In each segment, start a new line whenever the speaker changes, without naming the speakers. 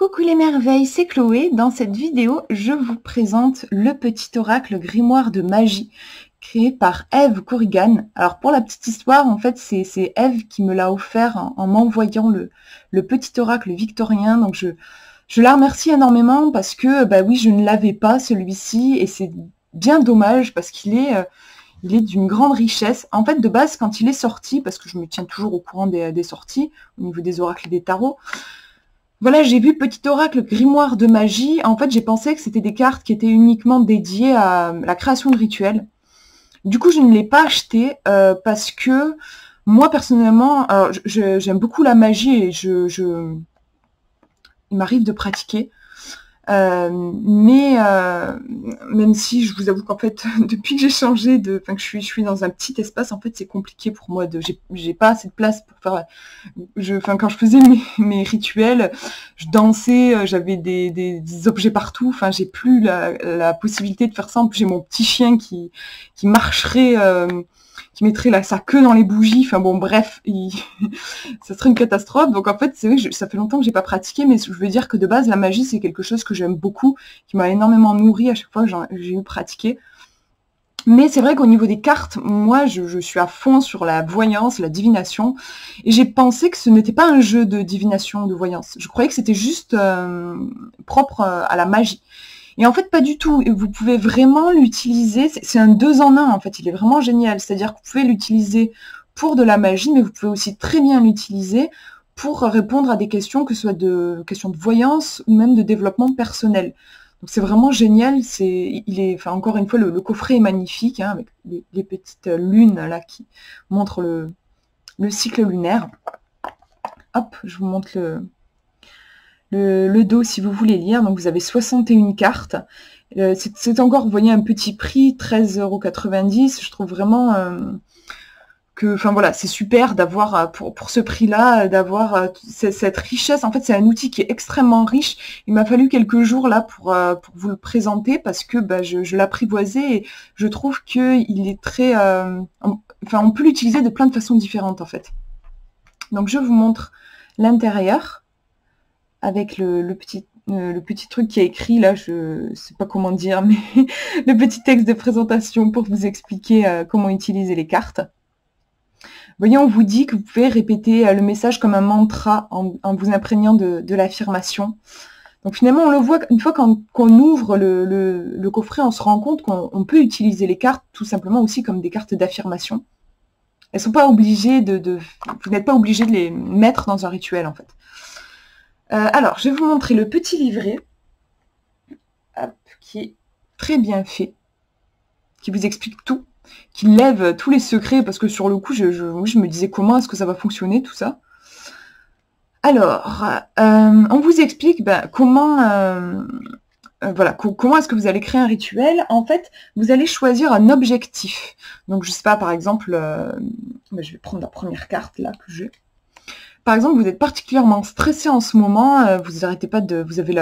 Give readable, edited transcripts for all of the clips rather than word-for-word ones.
Coucou les merveilles, c'est Chloé. Dans cette vidéo, je vous présente le petit oracle grimoire de magie créé par Eve Corrigan. Alors pour la petite histoire, en fait, c'est Eve qui me l'a offert en m'envoyant le petit oracle victorien. Donc je la remercie énormément parce que bah oui, je ne l'avais pas celui-ci et c'est bien dommage parce il est d'une grande richesse. En fait, de base, quand il est sorti, parce que je me tiens toujours au courant des sorties au niveau des oracles et des tarots, voilà, j'ai vu petit oracle grimoire de magie. En fait, j'ai pensé que c'était des cartes qui étaient uniquement dédiées à la création de rituels. Du coup, je ne l'ai pas acheté parce que moi, personnellement, alors, j'aime beaucoup la magie et il m'arrive de pratiquer. Mais même si je vous avoue qu'en fait, depuis que j'ai changé que je suis dans un petit espace, en fait, c'est compliqué pour moi j'ai pas assez de place pour faire, quand je faisais mes rituels, je dansais, j'avais des objets partout, enfin, j'ai plus la possibilité de faire ça. En plus, j'ai mon petit chien qui marcherait, qui mettrait sa queue dans les bougies, enfin bon, bref, ça serait une catastrophe. Donc en fait, c'est vrai que ça fait longtemps que j'ai pas pratiqué, mais je veux dire que de base, la magie, c'est quelque chose que j'aime beaucoup, qui m'a énormément nourri à chaque fois que j'ai eu pratiqué. Mais c'est vrai qu'au niveau des cartes, moi, je suis à fond sur la voyance, la divination, et j'ai pensé que ce n'était pas un jeu de divination, de voyance. Je croyais que c'était juste propre à la magie. Et en fait, pas du tout. Et vous pouvez vraiment l'utiliser. C'est un 2 en 1, en fait. Il est vraiment génial. C'est-à-dire que vous pouvez l'utiliser pour de la magie, mais vous pouvez aussi très bien l'utiliser pour répondre à des questions, que ce soit questions de voyance ou même de développement personnel. Donc c'est vraiment génial. Enfin, encore une fois, le coffret est magnifique, hein, avec les petites lunes là qui montrent le cycle lunaire. Hop, je vous montre le dos si vous voulez lire. Donc vous avez 61 cartes. C'est encore, vous voyez, un petit prix, 13,90 €. Je trouve vraiment enfin voilà, c'est super d'avoir, pour ce prix-là, d'avoir cette richesse. En fait, c'est un outil qui est extrêmement riche. Il m'a fallu quelques jours là pour vous le présenter parce que bah, je l'apprivoisais et je trouve qu'il est très... enfin, on peut l'utiliser de plein de façons différentes en fait. Donc je vous montre l'intérieur avec le petit truc qui est écrit là, je sais pas comment dire, mais le petit texte de présentation pour vous expliquer comment utiliser les cartes. Vous voyez, on vous dit que vous pouvez répéter le message comme un mantra en vous imprégnant de l'affirmation. Donc finalement, on le voit une fois qu'on ouvre le coffret, on se rend compte qu'on peut utiliser les cartes tout simplement aussi comme des cartes d'affirmation. Elles sont pas obligées vous n'êtes pas obligé de les mettre dans un rituel en fait. Alors, je vais vous montrer le petit livret, hop, qui est très bien fait, qui vous explique tout, qui lève tous les secrets, parce que sur le coup, je me disais comment est-ce que ça va fonctionner, tout ça. Alors, on vous explique comment... voilà, comment est-ce que vous allez créer un rituel. En fait, vous allez choisir un objectif. Donc, je sais pas, par exemple, je vais prendre la première carte là que j'ai. Par exemple, vous êtes particulièrement stressé en ce moment, vous arrêtez pas vous avez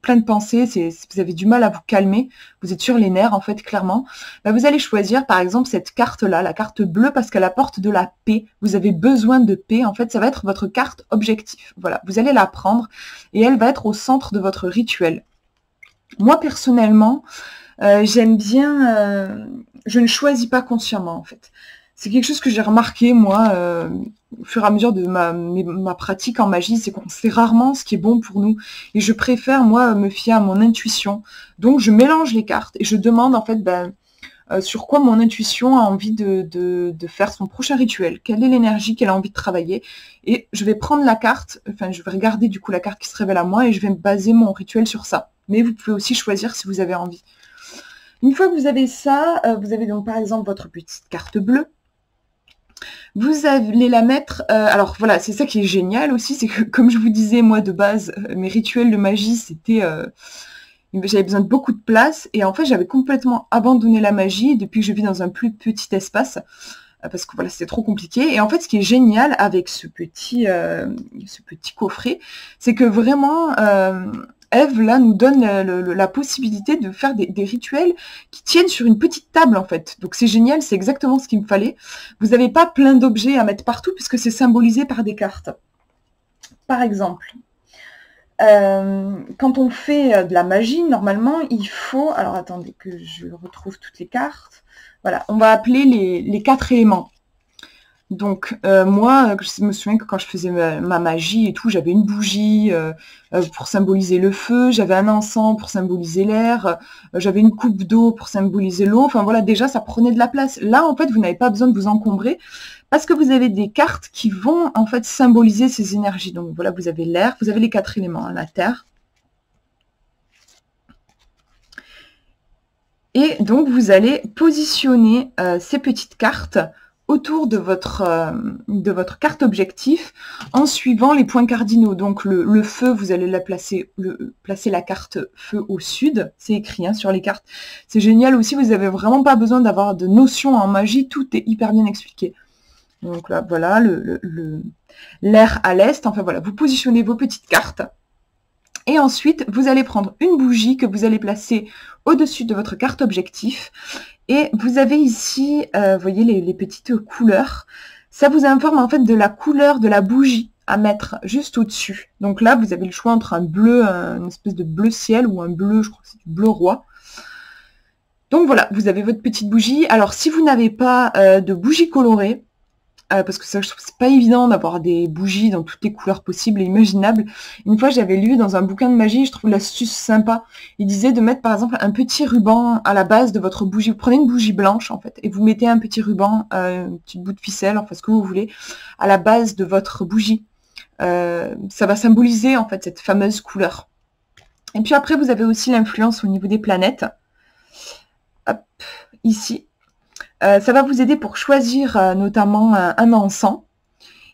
plein de pensées, vous avez du mal à vous calmer, vous êtes sur les nerfs en fait, clairement. Vous allez choisir par exemple cette carte-là, la carte bleue, parce qu'elle apporte de la paix. Vous avez besoin de paix, en fait, ça va être votre carte objectif. Voilà, vous allez la prendre et elle va être au centre de votre rituel. Moi personnellement, j'aime bien, je ne choisis pas consciemment en fait. C'est quelque chose que j'ai remarqué, moi, au fur et à mesure de ma pratique en magie, c'est qu'on sait rarement ce qui est bon pour nous. Et je préfère, moi, me fier à mon intuition. Donc, je mélange les cartes et je demande, en fait, sur quoi mon intuition a envie de faire son prochain rituel. Quelle est l'énergie qu'elle a envie de travailler. Et je vais prendre la carte, enfin, je vais regarder, du coup, la carte qui se révèle à moi et je vais baser mon rituel sur ça. Mais vous pouvez aussi choisir si vous avez envie. Une fois que vous avez ça, vous avez donc, par exemple, votre petite carte bleue. Vous allez la mettre... alors voilà, c'est ça qui est génial aussi, c'est que comme je vous disais, moi de base, mes rituels de magie, c'était... j'avais besoin de beaucoup de place, et en fait j'avais complètement abandonné la magie depuis que je vis dans un plus petit espace, parce que voilà, c'était trop compliqué. Et en fait, ce qui est génial avec ce petit coffret, c'est que vraiment... Eve, là, nous donne la possibilité de faire des rituels qui tiennent sur une petite table, en fait. Donc c'est génial, c'est exactement ce qu'il me fallait. Vous n'avez pas plein d'objets à mettre partout, puisque c'est symbolisé par des cartes. Par exemple, Quand on fait de la magie, normalement, il faut... Alors, attendez que je retrouve toutes les cartes. Voilà, on va appeler les 4 éléments. Donc, moi, je me souviens que quand je faisais ma magie et tout, j'avais une bougie pour symboliser le feu, j'avais un encens pour symboliser l'air, j'avais une coupe d'eau pour symboliser l'eau. Enfin, voilà, déjà, ça prenait de la place. Là, en fait, vous n'avez pas besoin de vous encombrer parce que vous avez des cartes qui vont, en fait, symboliser ces énergies. Donc, voilà, vous avez l'air, vous avez les 4 éléments, hein, la terre. Et donc, vous allez positionner ces petites cartes autour de votre carte objectif en suivant les points cardinaux. Donc le feu, vous allez placer la carte feu au sud, c'est écrit hein, sur les cartes. C'est génial aussi, vous n'avez vraiment pas besoin d'avoir de notions en magie, tout est hyper bien expliqué. Donc là, voilà, l'air à l'est, enfin voilà, vous positionnez vos petites cartes. Et ensuite, vous allez prendre une bougie que vous allez placer au-dessus de votre carte objectif. Et vous avez ici, vous voyez les petites couleurs. Ça vous informe en fait de la couleur de la bougie à mettre juste au-dessus. Donc là, vous avez le choix entre un bleu, une espèce de bleu ciel ou un bleu, je crois que c'est du bleu roi. Donc voilà, vous avez votre petite bougie. Alors si vous n'avez pas de bougie colorée, parce que ça, je trouve que c'est pas évident d'avoir des bougies dans toutes les couleurs possibles et imaginables. Une fois, j'avais lu dans un bouquin de magie, je trouve l'astuce sympa. Il disait de mettre par exemple un petit ruban à la base de votre bougie. Vous prenez une bougie blanche en fait et vous mettez un petit ruban, une petite bout de ficelle, enfin ce que vous voulez, à la base de votre bougie. Ça va symboliser en fait cette fameuse couleur. Et puis après, vous avez aussi l'influence au niveau des planètes. Hop, ici. Ça va vous aider pour choisir notamment un encens.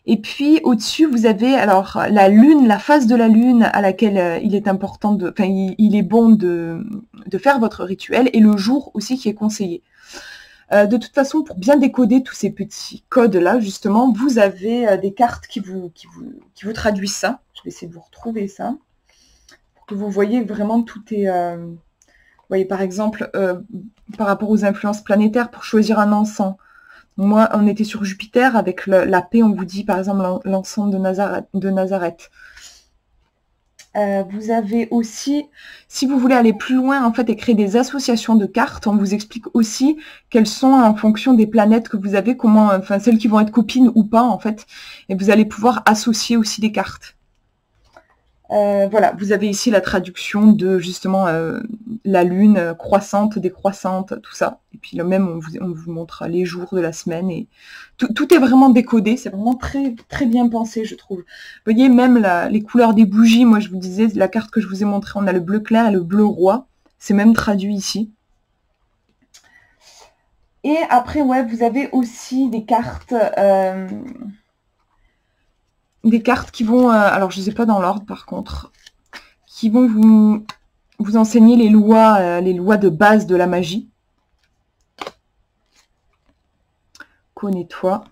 Et puis au-dessus, vous avez alors la lune, la phase de la lune à laquelle il est important il est bon de faire votre rituel, et le jour aussi qui est conseillé. De toute façon, pour bien décoder tous ces petits codes-là, justement, vous avez des cartes qui vous traduisent ça. Je vais essayer de vous retrouver ça, pour que vous voyez vraiment tout est... Vous voyez, par exemple, par rapport aux influences planétaires, pour choisir un encens. Moi, on était sur Jupiter, avec la paix, on vous dit, par exemple, l'encens de Nazareth. Vous avez aussi, si vous voulez aller plus loin, en fait, et créer des associations de cartes, on vous explique aussi quelles sont, en fonction des planètes que vous avez, comment, enfin, celles qui vont être copines ou pas, en fait, et vous allez pouvoir associer aussi des cartes. Voilà, vous avez ici la traduction de justement la lune croissante, décroissante, tout ça. Et puis même, on vous montre les jours de la semaine. Et tout est vraiment décodé, c'est vraiment très, très bien pensé, je trouve. Vous voyez, même les couleurs des bougies, moi je vous disais, la carte que je vous ai montrée, on a le bleu clair et le bleu roi. C'est même traduit ici. Et après, ouais, vous avez aussi des cartes... qui vont, alors je ne sais pas dans l'ordre par contre, qui vont vous enseigner les lois de base de la magie. Connais-toi,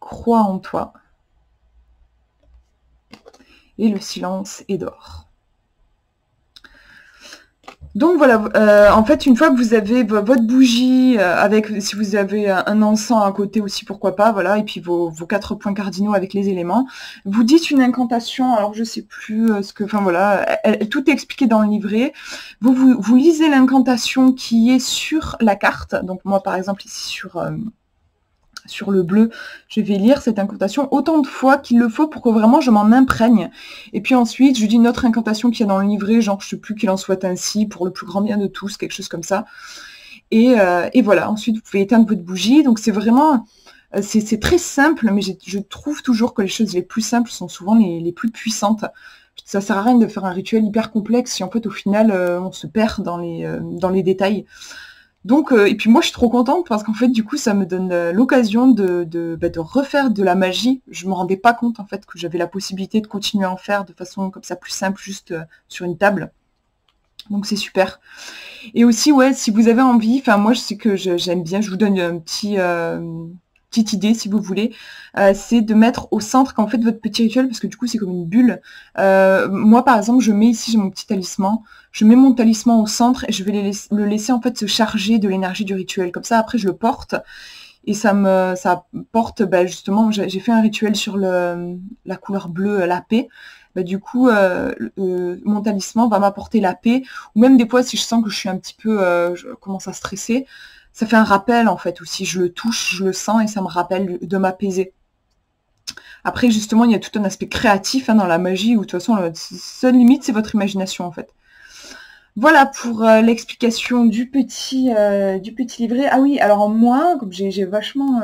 crois en toi, et le silence est d'or. Donc voilà, en fait, une fois que vous avez votre bougie, si vous avez un encens à côté aussi, pourquoi pas, voilà, et puis vos 4 points cardinaux avec les éléments, vous dites une incantation, alors je sais plus enfin voilà, tout est expliqué dans le livret. Vous lisez l'incantation qui est sur la carte, donc moi par exemple ici sur le bleu, je vais lire cette incantation autant de fois qu'il le faut pour que vraiment je m'en imprègne. Et puis ensuite, je dis une autre incantation qui est dans le livret, genre je sais plus, qu'il en soit ainsi, pour le plus grand bien de tous, quelque chose comme ça. Et voilà, ensuite vous pouvez éteindre votre bougie. Donc c'est vraiment, c'est très simple, mais je trouve toujours que les choses les plus simples sont souvent les plus puissantes. Ça sert à rien de faire un rituel hyper complexe si en fait au final on se perd dans les détails. Donc, et puis moi je suis trop contente parce qu'en fait du coup ça me donne l'occasion de refaire de la magie. Je me rendais pas compte en fait que j'avais la possibilité de continuer à en faire de façon comme ça plus simple, juste sur une table. Donc c'est super. Et aussi ouais, si vous avez envie, enfin moi je sais que j'aime bien, je vous donne un petite idée si vous voulez, c'est de mettre au centre quand vous faites votre petit rituel, parce que du coup c'est comme une bulle. Moi par exemple je mets ici, j'ai mon petit talisman, je mets mon talisman au centre et je vais le laisser en fait se charger de l'énergie du rituel, comme ça après je le porte Et ça porte, bah, justement, j'ai fait un rituel sur la couleur bleue, la paix. Bah, du coup, mon talisman va m'apporter la paix. Ou même des fois, si je sens que je suis un petit peu, je commence à stresser, ça fait un rappel en fait aussi. Je le touche, je le sens et ça me rappelle de m'apaiser. Après, justement, il y a tout un aspect créatif dans la magie où de toute façon, la seule limite, c'est votre imagination en fait. Voilà pour l'explication du petit livret. Ah oui, alors moi, comme j'ai vachement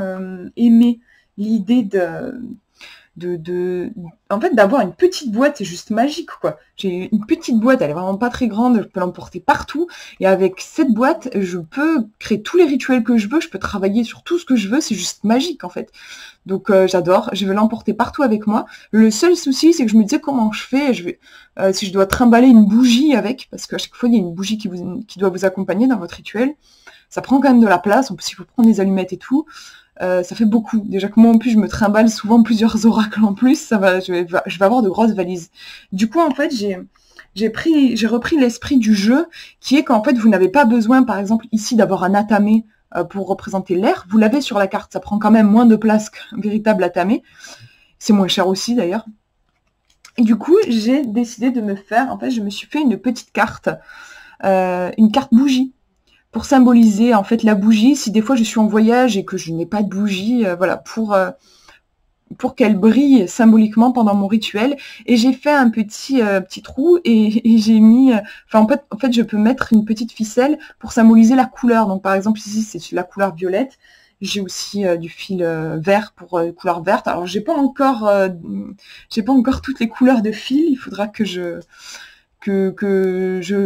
aimé l'idée en fait, d'avoir une petite boîte, c'est juste magique, quoi. J'ai une petite boîte, elle est vraiment pas très grande, je peux l'emporter partout. Et avec cette boîte, je peux créer tous les rituels que je veux, je peux travailler sur tout ce que je veux, c'est juste magique, en fait. Donc, j'adore, je vais l'emporter partout avec moi. Le seul souci, c'est que je me disais comment je fais, si je dois trimballer une bougie avec, parce qu'à chaque fois, il y a une bougie qui doit vous accompagner dans votre rituel. Ça prend quand même de la place, en plus, il faut prendre des allumettes et tout. Ça fait beaucoup. Déjà que moi en plus je me trimballe souvent plusieurs oracles en plus, je vais avoir de grosses valises. Du coup en fait j'ai repris l'esprit du jeu qui est qu'en fait vous n'avez pas besoin par exemple ici d'avoir un atamé pour représenter l'air, vous l'avez sur la carte, ça prend quand même moins de place qu'un véritable atamé. C'est moins cher aussi d'ailleurs. Et du coup j'ai décidé de me faire, en fait je me suis fait une petite carte, une carte bougie, pour symboliser en fait la bougie, si des fois je suis en voyage et que je n'ai pas de bougie, voilà, pour qu'elle brille symboliquement pendant mon rituel. Et j'ai fait un petit trou et j'ai mis, en fait je peux mettre une petite ficelle pour symboliser la couleur. Donc par exemple ici c'est la couleur violette. J'ai aussi du fil vert pour couleur verte. Alors j'ai pas encore toutes les couleurs de fil. Il faudra que je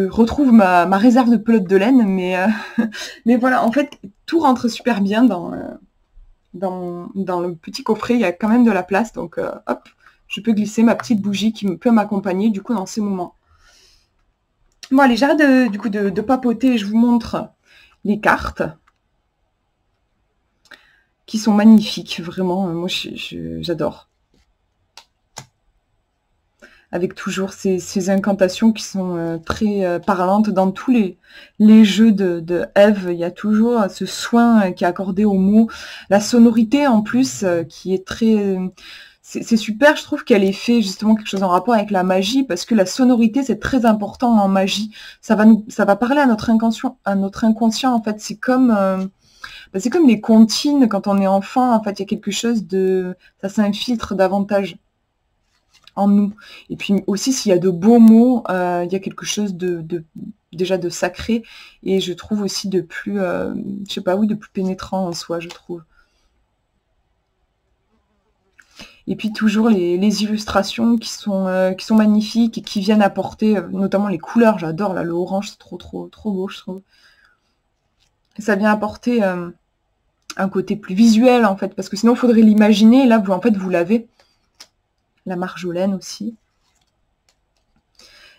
retrouve ma réserve de pelote de laine, mais voilà, en fait, tout rentre super bien dans le petit coffret, il y a quand même de la place, donc hop, je peux glisser ma petite bougie qui peut m'accompagner du coup dans ces moments. Bon allez, j'arrête de papoter, je vous montre les cartes qui sont magnifiques, vraiment, moi j'adore. Avec toujours ces incantations qui sont très parlantes dans tous les jeux de Eve. Il y a toujours ce soin qui est accordé aux mots, la sonorité en plus qui est très... c'est super, je trouve qu'elle ait fait justement quelque chose en rapport avec la magie, parce que la sonorité, c'est très important en magie. Ça va parler à notre inconscient, en fait. C'est comme les comptines, quand on est enfant, en fait, il y a quelque chose ça s'infiltre davantage en nous. Et puis aussi, s'il y a de beaux mots, il y a quelque chose déjà de sacré, et je trouve aussi de plus, je sais pas, oui, de plus pénétrant en soi, je trouve. Et puis toujours les illustrations qui sont magnifiques et qui viennent apporter, notamment les couleurs, j'adore, là, le orange, c'est trop, trop, trop beau, je trouve. Et ça vient apporter un côté plus visuel, en fait, parce que sinon, il faudrait l'imaginer, et là, en fait, vous l'avez. La marjolaine aussi.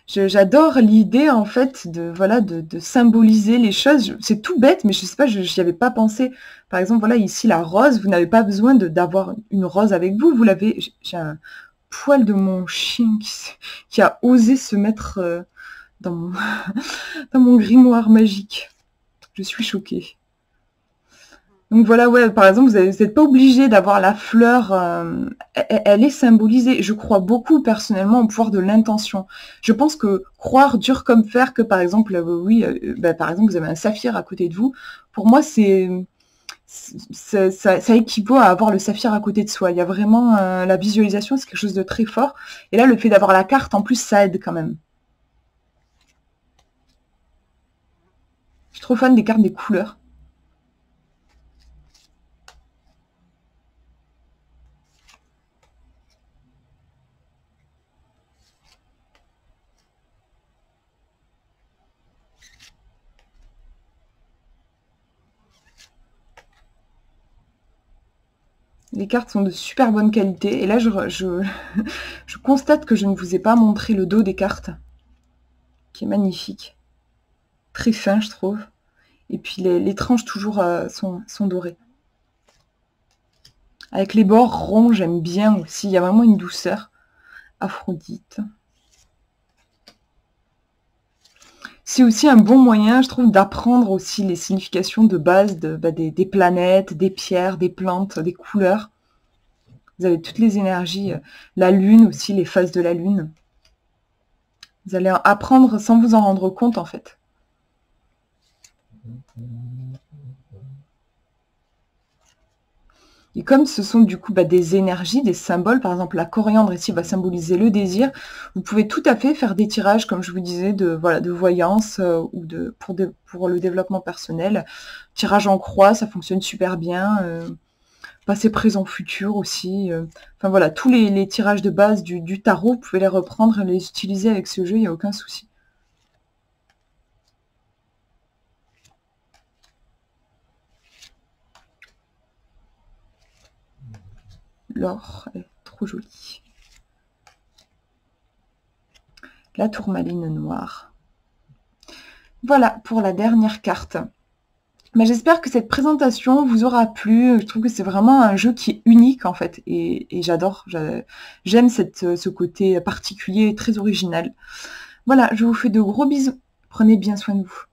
J'adore l'idée en fait de symboliser les choses. C'est tout bête, mais je sais pas, j'y avais pas pensé. Par exemple, voilà, ici la rose, vous n'avez pas besoin d'avoir une rose avec vous. Vous l'avez. J'ai un poil de mon chien qui a osé se mettre dans mon, dans mon grimoire magique. Je suis choquée. Donc voilà, ouais, par exemple, vous n'êtes pas obligé d'avoir la fleur, elle est symbolisée. Je crois beaucoup personnellement au pouvoir de l'intention. Je pense que croire dur comme fer que par exemple, oui, par exemple, vous avez un saphir à côté de vous, pour moi, ça équivaut à avoir le saphir à côté de soi. Il y a vraiment la visualisation, c'est quelque chose de très fort. Et là, le fait d'avoir la carte, en plus, ça aide quand même. Je suis trop fan des cartes des couleurs. Les cartes sont de super bonne qualité. Et là, je constate que je ne vous ai pas montré le dos des cartes, qui est magnifique. Très fin, je trouve. Et puis les tranches, toujours, sont dorées. Avec les bords ronds, j'aime bien aussi. Il y a vraiment une douceur. Aphrodite. c'est aussi un bon moyen, je trouve, d'apprendre aussi les significations de base des planètes, des pierres, des plantes, des couleurs. Vous avez toutes les énergies, la lune aussi, les phases de la lune. Vous allez apprendre sans vous en rendre compte, en fait. Et comme ce sont du coup des énergies, des symboles, par exemple la coriandre ici va symboliser le désir, vous pouvez tout à fait faire des tirages, comme je vous disais, de voyance ou pour le développement personnel. Tirage en croix, ça fonctionne super bien. Passé, présent, futur aussi. Enfin voilà, tous les tirages de base du tarot, vous pouvez les reprendre et les utiliser avec ce jeu, il n'y a aucun souci. L'or est trop joli. La tourmaline noire. Voilà pour la dernière carte. Mais j'espère que cette présentation vous aura plu. Je trouve que c'est vraiment un jeu qui est unique en fait. Et j'adore. J'aime ce côté particulier et très original. Voilà, je vous fais de gros bisous. Prenez bien soin de vous.